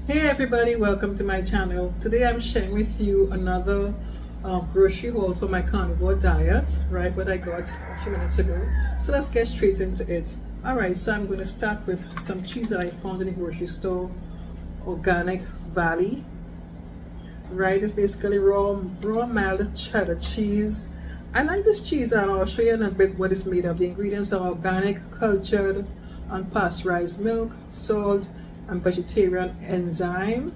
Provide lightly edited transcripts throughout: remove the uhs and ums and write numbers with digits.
Hey everybody, welcome to my channel. Today I'm sharing with you another grocery haul for my carnivore diet, right, what I got a few minutes ago. So let's get straight into it. Alright, so I'm going to start with some cheese that I found in the grocery store, Organic Valley. Right, it's basically raw mild cheddar cheese. I like this cheese and I'll show you in a bit what it's made of. The ingredients are organic, cultured, unpasteurized milk, salt, and vegetarian enzyme.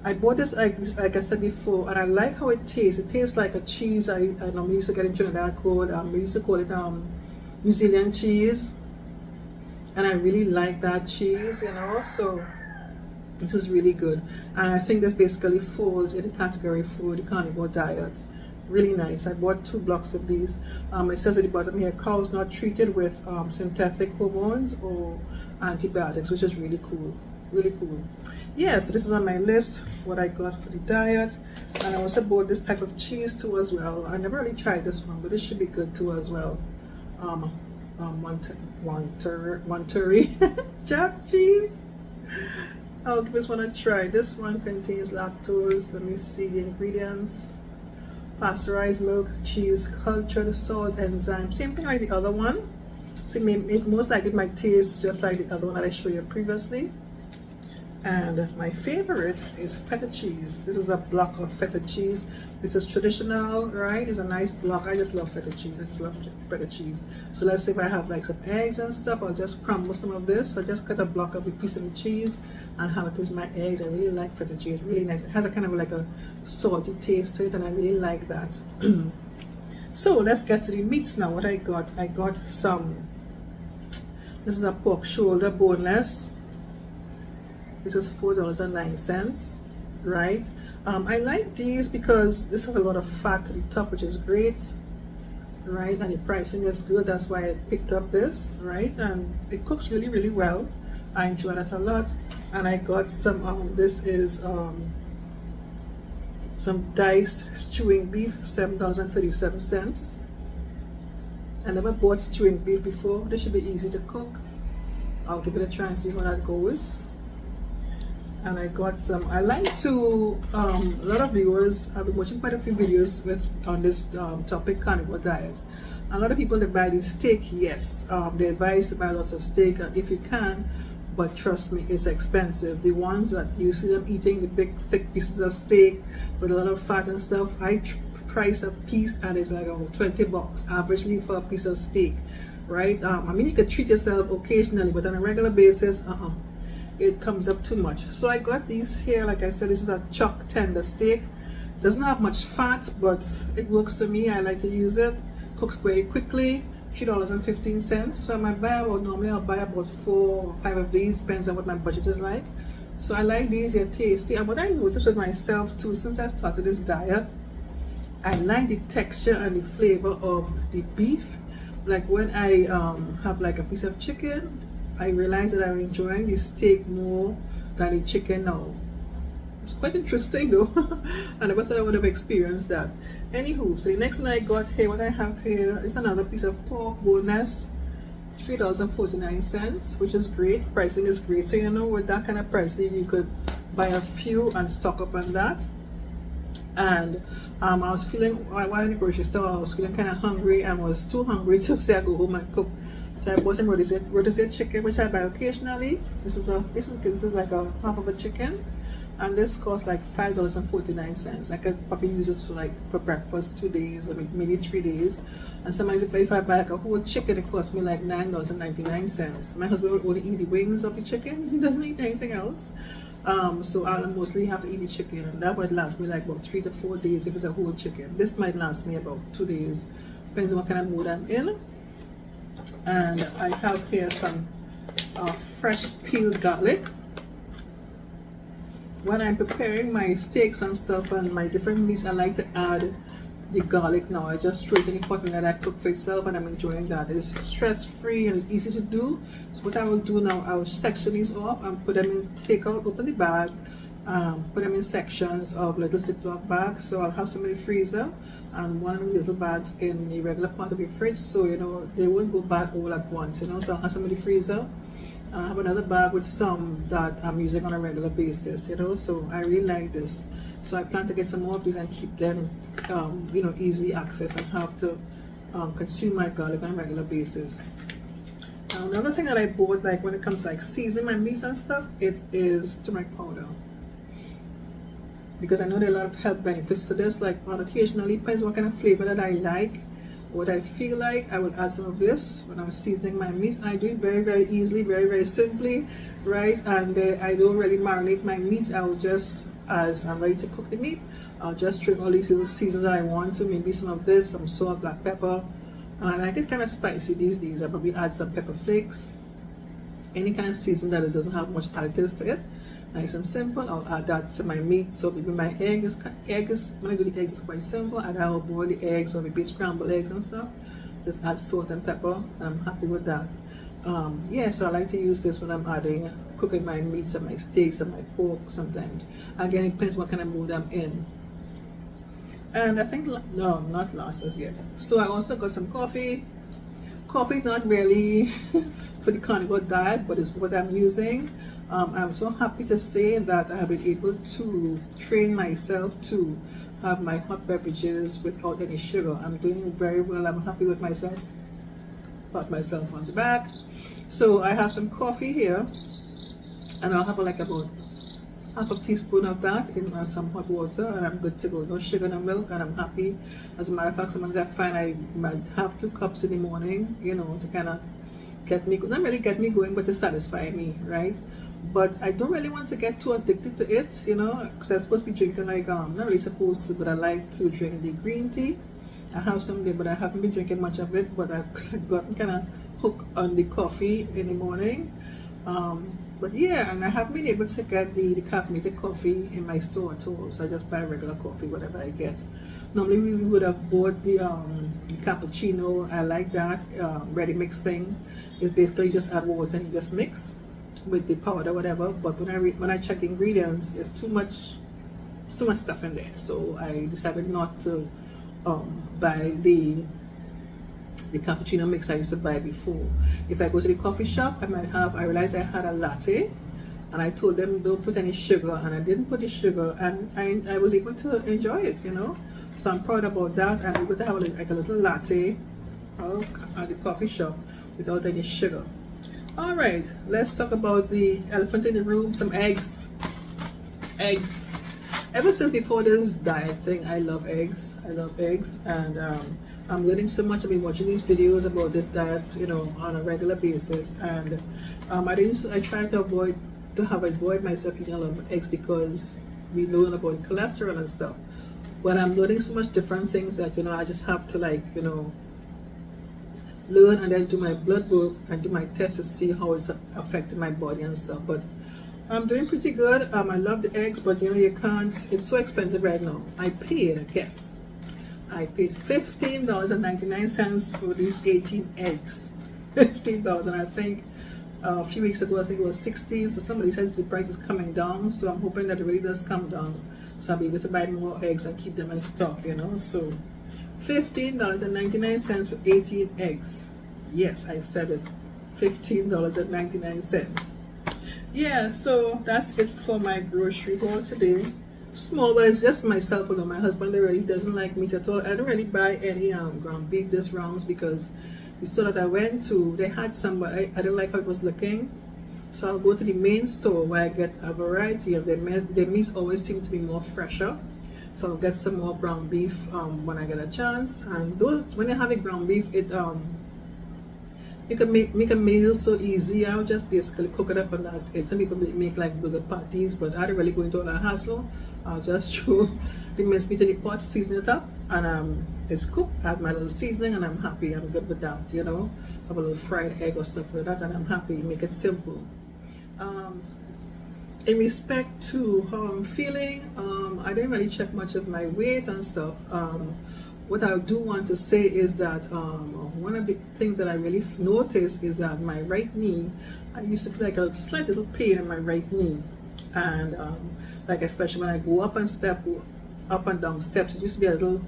I bought this like I said before, and I like how it tastes. It tastes like a cheese I normally used to get in Trinidad called we used to call it New Zealand cheese, and I really like that cheese, you know. So this is really good, and I think this basically falls in the category for the carnivore diet. Really nice. I bought 2 blocks of these. It says at the bottom here, cows not treated with synthetic hormones or antibiotics, which is really cool. Really cool. Yeah, so this is on my list, what I got for the diet. And I also bought this type of cheese too as well. I never really tried this one, but it should be good too as well. Monterey jack cheese. I'll give this one a try. This one contains lactose. Let me see the ingredients. Pasteurized milk, cheese, cultured, salt, enzyme. Same thing like the other one. So most likely it might taste just like the other one that I showed you previously. And my favorite is feta cheese. This is a block of feta cheese. This is traditional, right? It's a nice block. I just love feta cheese. I just love feta cheese. So let's say if I have like some eggs and stuff, I'll just crumble some of this. So just cut a block of a piece of the cheese and have it with my eggs. I really like feta cheese. Really nice. It has a kind of like a salty taste to it, and I really like that. So let's get to the meats now. What I got some. This is a pork shoulder, boneless. This is $4.09, right? I like these because this has a lot of fat to the top, which is great, right? And the pricing is good. That's why I picked up this, right? And it cooks really, really well. I enjoy that a lot. And I got some, this is some diced stewing beef, $7.37. I never bought stewing beef before. This should be easy to cook. I'll give it a try and see how that goes. And I got some. I like to a lot of viewers, I've been watching quite a few videos on this topic, carnivore diet. A lot of people that buy this steak, yes, they advise to buy lots of steak if you can, but trust me, it's expensive. The ones that you see them eating the big thick pieces of steak with a lot of fat and stuff, I price a piece and it's like over 20 bucks averagely for a piece of steak, right? I mean, you could treat yourself occasionally, but on a regular basis, it comes up too much. So I got these here. Like I said, this is a chuck tender steak. Doesn't have much fat, but it works for me. I like to use it. Cooks very quickly. $3.15. So I might buy about, normally I'll buy about 4 or 5 of these, depends on what my budget is like. So I like these, they're tasty. And what I noticed with myself too, since I started this diet, I like the texture and the flavor of the beef. Like when I have like a piece of chicken, I realized that I'm enjoying the steak more than the chicken now. It's quite interesting though. I never thought I would have experienced that. Anywho, so the next thing I got here, what I have here is another piece of pork, boneless, $3.49, which is great. Pricing is great. So you know, with that kind of pricing, you could buy a few and stock up on that. And I was feeling, while in the grocery store, I was feeling kind of hungry and was too hungry to say I go home and cook. So I bought some rotisserie chicken, which I buy occasionally. This is like a half of a chicken, and this costs like $5.49. I could probably use this for breakfast 2 days or maybe 3 days. And sometimes if I buy like a whole chicken, it costs me like $9.99. My husband would only eat the wings of the chicken. He doesn't eat anything else. So I'll mostly have to eat the chicken, and that would last me like about 3 to 4 days if it's a whole chicken. This might last me about 2 days, depends on what kind of mood I'm in. And I have here some fresh peeled garlic. When I'm preparing my steaks and stuff and my different meats, I like to add the garlic now. I just throw it in the pot and let that cook for itself, and I'm enjoying that. It's stress-free and it's easy to do. So what I will do now, I'll section these off and put them in, take out, open the bag, put them in sections of little Ziploc bags. So I'll have some in the freezer and one of the little bags in the regular part of the fridge, so you know they won't go bad all at once, you know. So I'll have some in the freezer and I have another bag with some that I'm using on a regular basis, you know. So I really like this, so I plan to get some more of these and keep them you know, easy access and have to consume my garlic on a regular basis. Another thing that I bought, like when it comes to like seasoning my meats and stuff, it is turmeric powder, because I know there are a lot of health benefits to this. Like on occasionally, depends what kind of flavor that I like, what I feel like, I will add some of this when I'm seasoning my meats. I do it very, very easily, very, very simply, right? And I don't really marinate my meats. I will just, as I'm ready to cook the meat, I'll just trim all these little seasons that I want to. Maybe some of this, some salt, black pepper. And I like it kind of spicy these days. I probably add some pepper flakes. Any kind of season that it doesn't have much additives to it. Nice and simple. I'll add that to my meat. So maybe my when I do the eggs, it's quite simple. I'll boil the eggs or maybe scramble eggs and stuff. Just add salt and pepper, and I'm happy with that. Yeah, so I like to use this when I'm cooking my meats and my steaks and my pork sometimes. Again, it depends what kind of mood I'm in. And I think, no, not last as yet. So I also got some coffee. Coffee is not really for the carnivore diet, but it's what I'm using. I'm so happy to say that I have been able to train myself to have my hot beverages without any sugar. I'm doing very well. I'm happy with myself. Pat myself on the back. So I have some coffee here, and I'll have like about half a teaspoon of that in some hot water, and I'm good to go. No sugar, no milk, and I'm happy. As a matter of fact, sometimes I find I might have 2 cups in the morning, you know, to kind of get me, not really get me going, but to satisfy me, right? But I don't really want to get too addicted to it, you know, because I'm supposed to be drinking like, not really supposed to, but I like to drink the green tea. I have some there, but I haven't been drinking much of it, but I've gotten kind of hooked on the coffee in the morning. But yeah, and I haven't been able to get the caffeinated coffee in my store at all, so I just buy regular coffee, whatever I get. Normally we would have bought the cappuccino. I like that ready mix thing. It's basically just add water and you just mix with the powder, whatever. But when I check the ingredients, there's too much stuff in there, so I decided not to buy the cappuccino mix I used to buy before. If I go to the coffee shop, I realized I had a latte, and I told them don't put any sugar, and I didn't put the sugar, and I was able to enjoy it, you know. So I'm proud about that. I'm able to have like a little latte at the coffee shop without any sugar. All right, let's talk about the elephant in the room, some eggs. Eggs. Ever since before this diet thing, I love eggs. I love eggs, and I'm learning so much. I've been watching these videos about this diet, you know, on a regular basis, and I try to avoid myself eating a lot of eggs because we learn about cholesterol and stuff. But I'm learning so much different things that, you know, I just have to, like, you know, learn and then do my blood work and do my tests to see how it's affecting my body and stuff. But I'm doing pretty good. I love the eggs, but you know, you can't, it's so expensive right now. I paid $15.99 for these 18 eggs. $15. I think a few weeks ago I think it was 16. So somebody says the price is coming down, so I'm hoping that it really does come down, so I'll be able to buy more eggs and keep them in stock, you know. So $15.99 for 18 eggs. Yes, I said it. $15.99. Yeah, so that's it for my grocery haul today. Small, but it's just myself alone. My husband really doesn't like meat at all. I don't really buy any ground beef this rounds because the store that I went to, they had some, but I didn't like how it was looking. So I'll go to the main store where I get a variety of their meats always seem to be more fresher. So I'll get some more ground beef when I get a chance. And those, when you have a ground beef, it you can make a meal so easy. I'll just basically cook it up and that's it. Some people make like burger patties, but I don't really go into all that hassle. I'll just throw the minced meat in the pot, season it up, and it's cooked. I have my little seasoning and I'm happy. I'm good with that, you know. Have a little fried egg or stuff like that and I'm happy. Make it simple. In respect to how I'm feeling, I didn't really check much of my weight and stuff. What I do want to say is that one of the things that I really noticed is that my right knee, I used to feel like a slight little pain in my right knee. And like especially when I go up and down steps, it used to be a little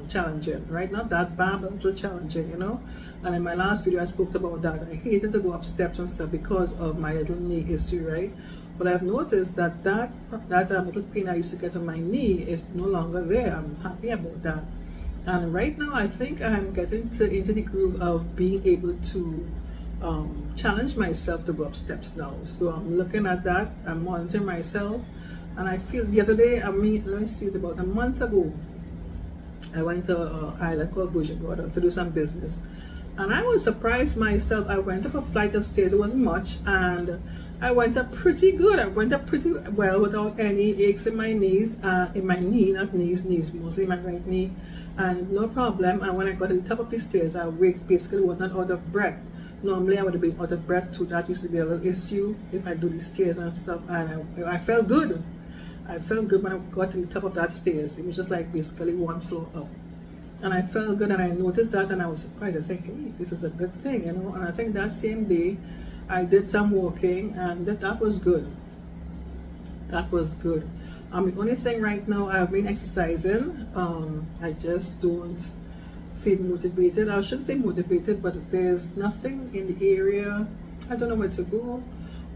challenging, right? Not that bad, but a little challenging, you know. And in my last video I spoke about that. I hated to go up steps and stuff because of my little knee issue, right? But I've noticed that little pain I used to get on my knee is no longer there. I'm happy about that. And right now I think I'm getting into the groove of being able to challenge myself to go up steps now. So I'm looking at that, I'm monitoring myself, and I feel the other day, let me see, it's about a month ago, I went to an island called Bushagorda to do some business, and I was surprised myself. I went up a flight of stairs, it wasn't much, and I went up pretty good. I went up pretty well without any aches in my knees, in my knee, not knees, mostly my right knee, and no problem. And when I got to the top of the stairs, I basically wasn't out of breath. Normally I would have been out of breath too. That used to be a little issue if I do the stairs and stuff, and I felt good. I felt good when I got to the top of that stairs. It was just like basically one floor up. And I felt good, and I noticed that, and I was surprised. I said, hey, this is a good thing, you know. And I think that same day I did some walking, and that was good. That was good. The only thing right now, I've been exercising. I just don't feel motivated. I shouldn't say motivated, but there's nothing in the area. I don't know where to go.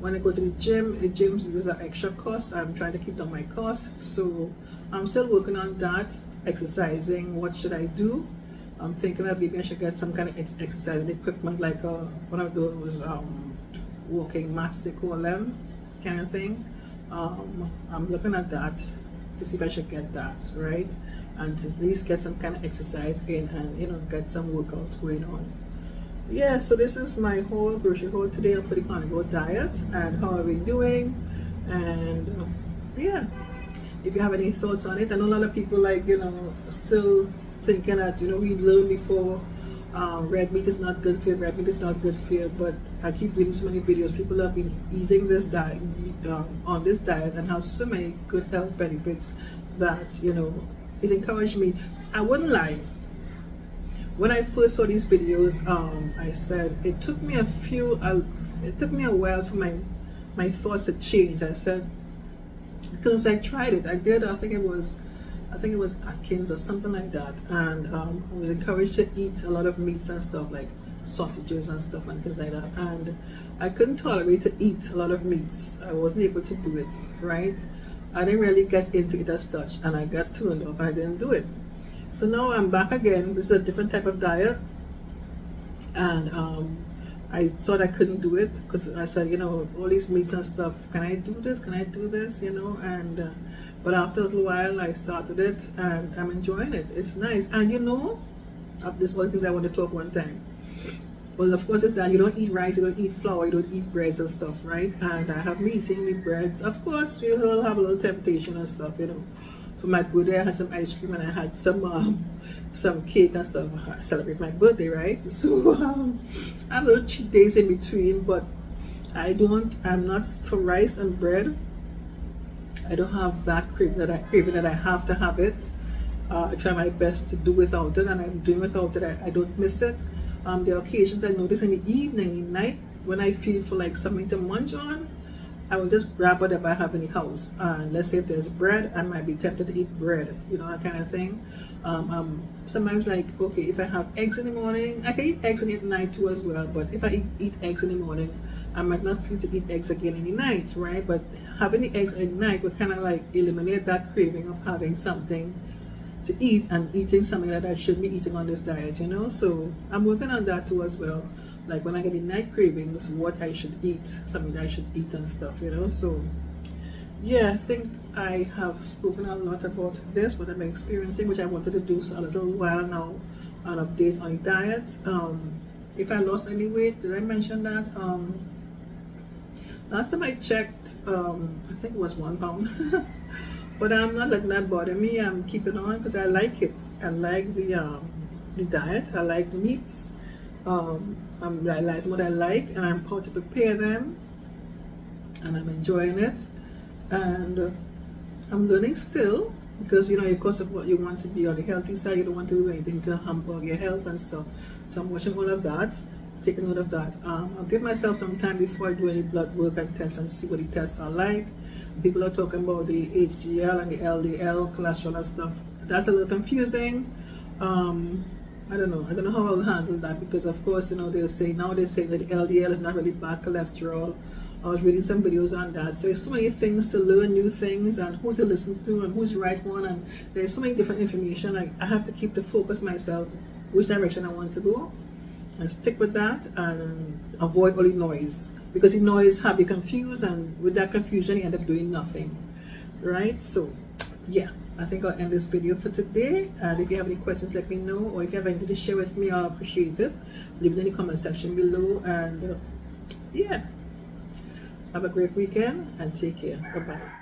When I go to the gym, there's an extra cost. I'm trying to keep down my costs, so I'm still working on that. Exercising, what should I do? I'm thinking that maybe I should get some kind of exercise equipment, like one of those walking mats, they call them, kind of thing. I'm looking at that to see if I should get that, right? And to at least get some kind of exercise in, and you know, get some workout going on. Yeah, so this is my whole grocery haul today for the carnivore diet, and how are we doing, and yeah. If you have any thoughts on it, I know a lot of people, like, you know, still thinking that, you know, we learned before red meat is not good for you, red meat is not good for you, but I keep reading so many videos. People have been eating this diet, on this diet, and have so many good health benefits that, you know, it encouraged me. I wouldn't lie. When I first saw these videos, I said it took me a while for my thoughts to change. I said, because I tried it, I think it was Atkins or something like that, and I was encouraged to eat a lot of meats and stuff, like sausages and stuff and things like that, and I couldn't tolerate to eat a lot of meats. I wasn't able to do it, right? I didn't really get into it as such, and I got turned off. I didn't do it. So now I'm back again. This is a different type of diet, and I thought I couldn't do it because I said, you know, all these meats and stuff, can I do this? Can I do this? You know, and but after a little while I started it, and I'm enjoying it. It's nice. And you know, this one things I want to talk one time. Well, of course, it's that you don't eat rice, you don't eat flour, you don't eat breads and stuff, right? And I have been eating the breads. Of course, you'll have a little temptation and stuff, you know. For my birthday, I had some ice cream, and I had some cake and stuff. I celebrate my birthday, right? So I have little cheat days in between, but I'm not for rice and bread. I don't have that craving that I have to have it. I try my best to do without it, and I'm doing without it. I don't miss it. There are occasions I notice in the evening, in the night, when I feel for like something to munch on, I will just grab whatever I have in the house. Let's say if there's bread, I might be tempted to eat bread, you know, that kind of thing. Sometimes, like, okay, if I have eggs in the morning, I can eat eggs at night too as well, but if I eat eggs in the morning, I might not feel to eat eggs again in the night, right? But having the eggs at night will kind of like eliminate that craving of having something to eat and eating something that I should be eating on this diet, you know. So I'm working on that too as well, like when I get the night cravings, what I should eat, something that I should eat and stuff, you know. So yeah, I think I have spoken a lot about this, what I'm experiencing, which I wanted to do a little while now, an update on the diet. If I lost any weight, did I mention that? Last time I checked, I think it was 1 pound. But I'm not letting that bother me. I'm keeping on because I like it. I like the diet. I like the meats. I realize what I like, and I'm proud to prepare them, and I'm enjoying it. And I'm learning still, because you know, of course, of what you want to be on the healthy side, you don't want to do anything to hamper your health and stuff. So I'm watching all of that, take a note of that. I'll give myself some time before I do any blood work and tests and see what the tests are like. People are talking about the HDL and the LDL, cholesterol and stuff. That's a little confusing. I don't know how I'll handle that, because of course, you know, they're saying that the LDL is not really bad cholesterol. I was reading some videos on that. So there's so many things to learn, new things, and who to listen to and who's the right one, and there's so many different information. Like, I have to keep the focus myself, which direction I want to go, and stick with that and avoid all the noise, because the noise have you confused, and with that confusion you end up doing nothing, right? So yeah, I think I'll end this video for today, and if you have any questions, let me know, or if you have anything to share with me, I'll appreciate it. Leave it in the comment section below, and yeah, have a great weekend and take care. Bye bye.